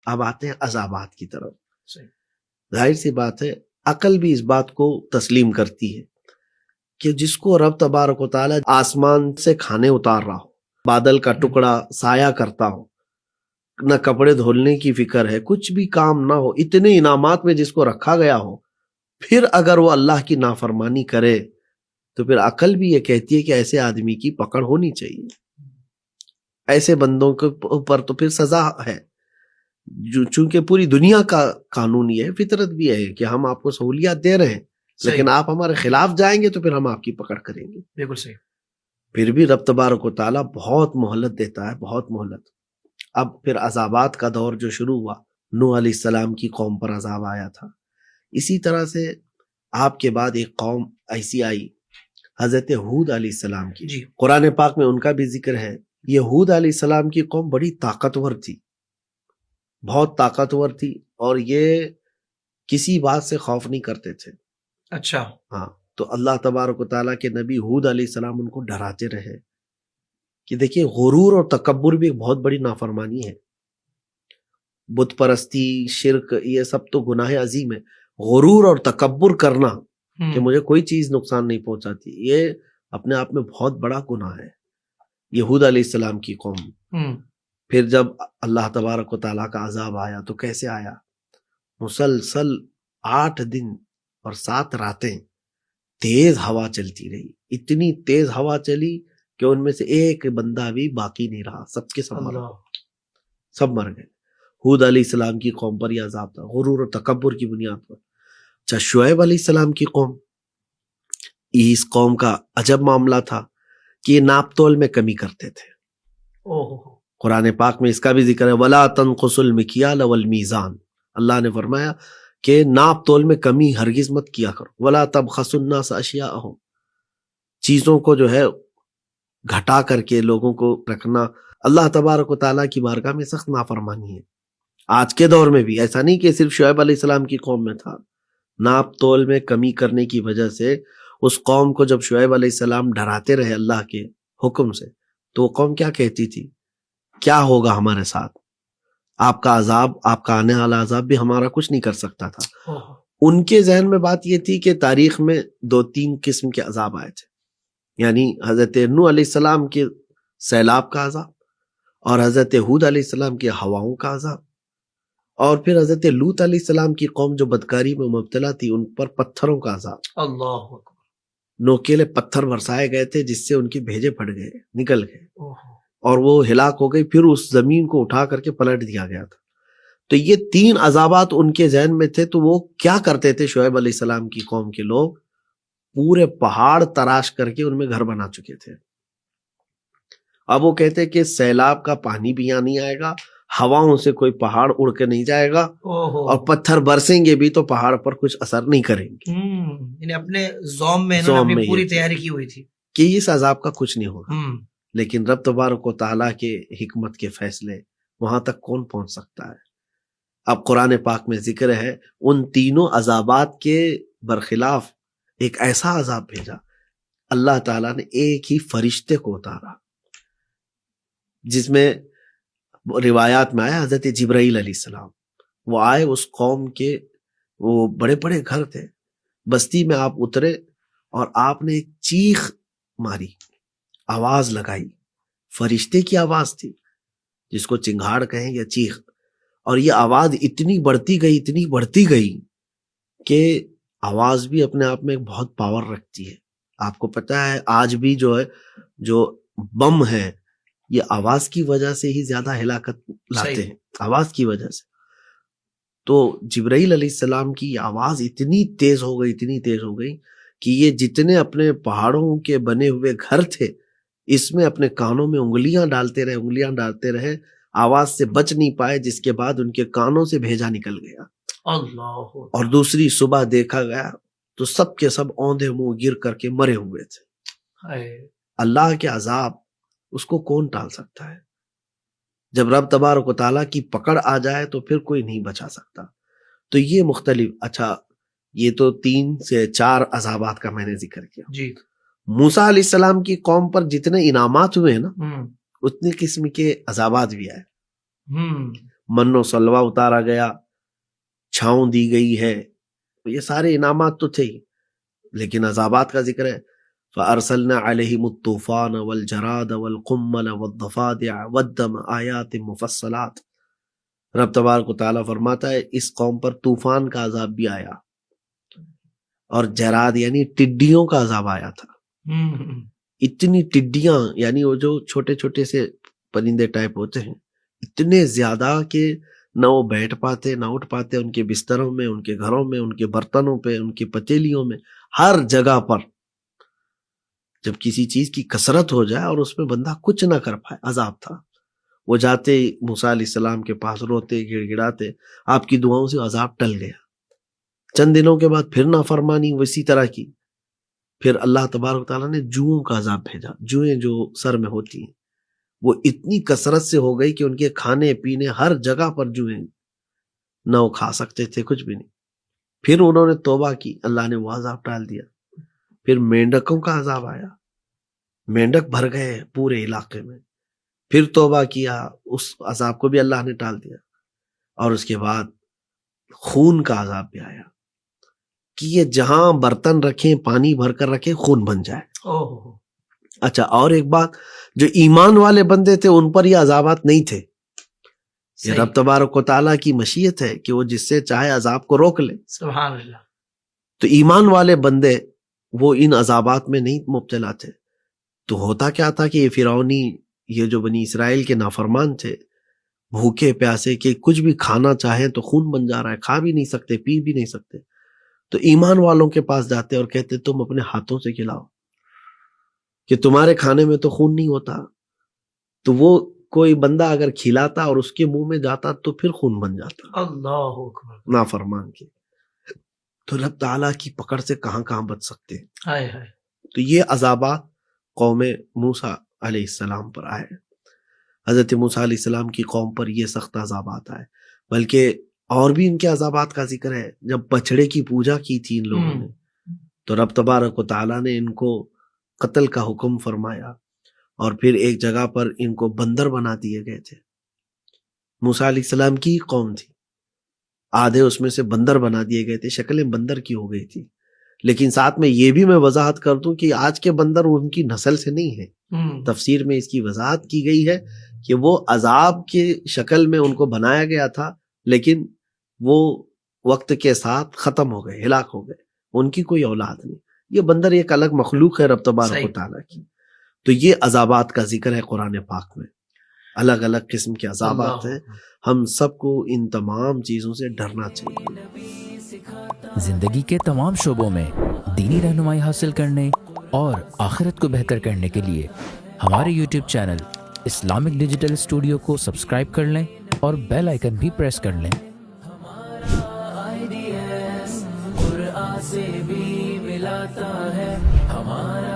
اب آتے ہیں عذابات کی طرف. ظاہر سی بات ہے عقل بھی اس بات کو تسلیم کرتی ہے کہ جس کو رب تبارک و تعالیٰ آسمان سے کھانے اتار رہا ہو، بادل کا ٹکڑا سایہ کرتا ہو، نہ کپڑے دھولنے کی فکر ہے، کچھ بھی کام نہ ہو، اتنے انعامات میں جس کو رکھا گیا ہو، پھر اگر وہ اللہ کی نافرمانی کرے تو پھر عقل بھی یہ کہتی ہے کہ ایسے آدمی کی پکڑ ہونی چاہیے. ایسے بندوں کے اوپر تو پھر سزا ہے. چونکہ پوری دنیا کا قانون یہ ہے، فطرت بھی ہے کہ ہم آپ کو سہولیات دے رہے ہیں، لیکن آپ ہمارے خلاف جائیں گے تو پھر ہم آپ کی پکڑ کریں گے. بالکل صحیح. پھر بھی رب تبارک و تعالیٰ بہت مہلت دیتا ہے، بہت مہلت. اب پھر عذابات کا دور جو شروع ہوا، نوح علیہ السلام کی قوم پر عذاب آیا تھا. اسی طرح سے آپ کے بعد ایک قوم ایسی آئی حضرت ہود علیہ السلام کی. جی. قرآن پاک میں ان کا بھی ذکر ہے. یہ ہود علیہ السلام کی قوم بڑی طاقتور تھی، بہت طاقتور تھی، اور یہ کسی بات سے خوف نہیں کرتے تھے. اچھا. ہاں، تو اللہ تبارک و تعالیٰ کے نبی ہود علیہ السلام ان کو ڈراتے رہے کہ دیکھیے غرور اور تکبر بھی ایک بہت بڑی نافرمانی ہے. بت پرستی، شرک، یہ سب تو گناہ عظیم ہے. غرور اور تکبر کرنا کہ مجھے کوئی چیز نقصان نہیں پہنچاتی، یہ اپنے آپ میں بہت بڑا گناہ ہے. یہود علیہ السلام کی قوم. پھر جب اللہ تبارک و تعالیٰ کا عذاب آیا تو کیسے آیا؟ مسلسل 8 دن اور 7 راتیں تیز ہوا چلتی رہی. اتنی تیز ہوا چلی کہ ان میں سے ایک بندہ بھی باقی نہیں رہا، سب کے سب مر گئے. ہود علیہ السلام کی قوم پر یہ عذاب تھا، غرور اور تکبر کی بنیاد پر. اچھا، شعیب علیہ السلام کی قوم، اس قوم کا عجب معاملہ تھا کہ یہ ناپ تول میں کمی کرتے تھے. قرآن پاک میں اس کا بھی ذکر ہے، وَلَا تَنْقُصُوا الْمِكْيَالَ وَالْمِيزَانَ. اللہ نے فرمایا کہ ناپ تول میں کمی ہرگز مت کیا کرو. وَلَا تَبْخَسُوا النَّاسَ أَشْيَاءَهُمْ. چیزوں کو جو ہے گھٹا کر کے لوگوں کو رکھنا اللہ تبارک و تعالیٰ کی بارگاہ میں سخت نافرمانی ہے. آج کے دور میں بھی ایسا نہیں کہ صرف شعیب علیہ السلام کی قوم میں تھا. ناپ تول میں کمی کرنے کی وجہ سے اس قوم کو جب شعیب علیہ السلام ڈراتے رہے اللہ کے حکم سے، تو وہ قوم کیا کہتی تھی؟ کیا ہوگا ہمارے ساتھ؟ آپ کا عذاب، آپ کا آنے والا عذاب بھی ہمارا کچھ نہیں کر سکتا تھا. ان کے ذہن میں بات یہ تھی کہ تاریخ میں 2-3 قسم کے عذاب آئے تھے، یعنی حضرت نوح علیہ السلام کے سیلاب کا عذاب، اور حضرت ہود علیہ السلام کے ہواؤں کا عذاب، اور پھر حضرت لوط علیہ السلام کی قوم جو بدکاری میں مبتلا تھی ان پر پتھروں کا عذاب. اللہ اکبر. نوکیلے پتھر برسائے گئے تھے جس سے ان کے بھیجے پھٹ گئے، نکل گئے، اور وہ ہلاک ہو گئی. پھر اس زمین کو اٹھا کر کے پلٹ دیا گیا تھا. تو یہ 3 عذابات ان کے ذہن میں تھے. تو وہ کیا کرتے تھے؟ شعیب علیہ السلام کی قوم کے لوگ پورے پہاڑ تراش کر کے ان میں گھر بنا چکے تھے. اب وہ کہتے کہ سیلاب کا پانی بھی یہاں نہیں آئے گا، ہواؤں سے کوئی پہاڑ اڑ کے نہیں جائے گا، اور پتھر برسیں گے بھی تو پہاڑ پر کچھ اثر نہیں کریں گے. یعنی اپنے زوم میں انہوں نے پوری تیاری کی ہوئی تھی کہ اس عذاب کا کچھ نہیں ہوگا. لیکن رب تبارک و تعالیٰ کے حکمت کے فیصلے وہاں تک کون پہنچ سکتا ہے؟ اب قرآن پاک میں ذکر ہے ان تینوں عذابات کے برخلاف ایک ایسا عذاب بھیجا، اللہ تعالیٰ نے ایک ہی فرشتے کو اتارا، جس میں روایات میں آیا حضرت جبرائیل علیہ السلام. وہ آئے، اس قوم کے وہ بڑے بڑے گھر تھے، بستی میں آپ اترے اور آپ نے ایک چیخ ماری، آواز لگائی. فرشتے کی آواز تھی، جس کو چنگھاڑ کہیں یا چیخ. اور یہ آواز اتنی بڑھتی گئی، اتنی بڑھتی گئی کہ آواز بھی اپنے آپ میں بہت پاور رکھتی ہے. آپ کو پتہ ہے آج بھی جو ہے جو بم ہے یہ آواز کی وجہ سے ہی زیادہ ہلاکت لاتے ہیں، آواز کی وجہ سے. تو جبرائیل علیہ السلام کی آواز اتنی تیز ہو گئی، اتنی تیز ہو گئی کہ یہ جتنے اپنے پہاڑوں کے بنے ہوئے گھر تھے اس میں اپنے کانوں میں انگلیاں ڈالتے رہے، آواز سے بچ نہیں پائے، جس کے بعد ان کے کانوں سے بھیجا نکل گیا. اللہ. اور دوسری صبح دیکھا گیا تو سب کے سب اوندھے منہ گر کر کے مرے ہوئے تھے. اللہ کے عذاب اس کو کون ٹال سکتا ہے؟ جب رب تبارک و تعالیٰ کی پکڑ آ جائے تو پھر کوئی نہیں بچا سکتا. تو یہ مختلف، اچھا یہ تو 3 سے 4 عذابات کا میں نے ذکر کیا. جی. موسیٰ علیہ السلام کی قوم پر جتنے انعامات ہوئے ہیں نا، اتنے قسم کے عذابات بھی آئے. من و سلوا اتارا گیا، چھاؤں دی گئی ہے، یہ سارے انعامات تو تھے ہی، لیکن عذابات کا ذکر ہے۔ فَأَرْسَلْنَا عَلَيْهِمُ الطُّوفَانَ وَالْجَرَادَ وَالْقُمَّلَ وَالضَّفَادِعَ وَالدَّمَ آیَاتٍ مُفَصَّلَاتٍ۔ رب تبارک و تعالیٰ فرماتا ہے اس قوم پر طوفان کا عذاب بھی آیا، اور جراد یعنی ٹڈیوں کا عذاب آیا تھا۔ اتنی ٹڈیاں، یعنی وہ جو چھوٹے چھوٹے سے پرندے ٹائپ ہوتے ہیں، اتنے زیادہ کہ نہ وہ بیٹھ پاتے نہ اٹھ پاتے، ان کے بستروں میں، ان کے گھروں میں، ان کے برتنوں پہ، ان کی پتیلیوں میں، ہر جگہ پر۔ جب کسی چیز کی کثرت ہو جائے اور اس میں بندہ کچھ نہ کر پائے، عذاب تھا۔ وہ جاتے موسیٰ علیہ السلام کے پاس، روتے گڑ گڑاتے، آپ کی دعاؤں سے عذاب ٹل گیا۔ چند دنوں کے بعد پھر نافرمانی اسی طرح کی، پھر اللہ تبارک تعالیٰ نے جوؤں کا عذاب بھیجا۔ جوئیں جو سر میں ہوتی ہیں وہ اتنی کثرت سے ہو گئی کہ ان کے کھانے پینے ہر جگہ پر جوئیں، نہ وہ کھا سکتے تھے کچھ بھی نہیں۔ پھر انہوں نے توبہ کی، اللہ نے وہ عذاب ٹال دیا۔ پھر مینڈکوں کا عذاب آیا، مینڈک بھر گئے پورے علاقے میں، پھر توبہ کیا، اس عذاب کو بھی اللہ نے ٹال دیا۔ اور اس کے بعد خون کا عذاب بھی آیا کہ یہ جہاں برتن رکھیں، پانی بھر کر رکھیں، خون بن جائے۔ اچھا، اور ایک بات، جو ایمان والے بندے تھے ان پر یہ عذابات نہیں تھے۔ یہ رب تبارک و تعالیٰ کی مشیت ہے کہ وہ جس سے چاہے عذاب کو روک لے۔ سبحان اللہ۔ تو ایمان والے بندے وہ ان عذابات میں نہیں مبتلا تھے۔ تو ہوتا کیا تھا کہ یہ فرعونی، یہ جو بنی اسرائیل کے نافرمان تھے، بھوکے پیاسے کہ کچھ بھی کھانا چاہیں تو خون بن جا رہا ہے، کھا بھی نہیں سکتے، پی بھی نہیں سکتے۔ تو ایمان والوں کے پاس جاتے اور کہتے تم اپنے ہاتھوں سے کھلاؤ، کہ تمہارے کھانے میں تو خون نہیں ہوتا۔ تو وہ کوئی بندہ اگر کھلاتا اور اس کے منہ میں جاتا تو پھر خون بن جاتا، اللہ اکبر، نافرمان کے۔ تو رب تعالیٰ کی پکڑ سے کہاں کہاں بچ سکتے ہیں۔ ہائے ہائے۔ تو یہ عذابات قوم موسیٰ علیہ السلام پر آئے، حضرت موسیٰ علیہ السلام کی قوم پر یہ سخت عذابات آئے۔ بلکہ اور بھی ان کے عذابات کا ذکر ہے۔ جب بچڑے کی پوجا کی تھی ان لوگوں نے، تو رب تبارک و تعالیٰ نے ان کو قتل کا حکم فرمایا، اور پھر ایک جگہ پر ان کو بندر بنا دیے گئے تھے۔ موسیٰ علیہ السلام کی قوم تھی، آدھے اس میں سے بندر بنا دیے گئے تھے، شکلیں بندر کی ہو گئی تھی۔ لیکن ساتھ میں یہ بھی میں وضاحت کر دوں کہ آج کے بندر ان کی نسل سے نہیں ہے۔ تفسیر میں اس کی وضاحت کی گئی ہے کہ وہ عذاب کی شکل میں ان کو بنایا گیا تھا، لیکن وہ وقت کے ساتھ ختم ہو گئے، ہلاک ہو گئے، ان کی کوئی اولاد نہیں۔ یہ بندر ایک الگ مخلوق ہے رب تبارک و تعالیٰ کی۔ تو یہ عذابات کا ذکر ہے قرآن پاک میں، الگ الگ قسم کے عذابات ہیں۔ ہم سب کو ان تمام چیزوں سے ڈرنا چاہیے۔ زندگی کے تمام شعبوں میں دینی رہنمائی حاصل کرنے اور آخرت کو بہتر کرنے کے لیے ہمارے YouTube channel Islamic digital studio کو سبسکرائب کر لیں اور بیل آئیکن بھی پریس کر لیں۔ قرآن سے بھی ملاتا ہے ہمارا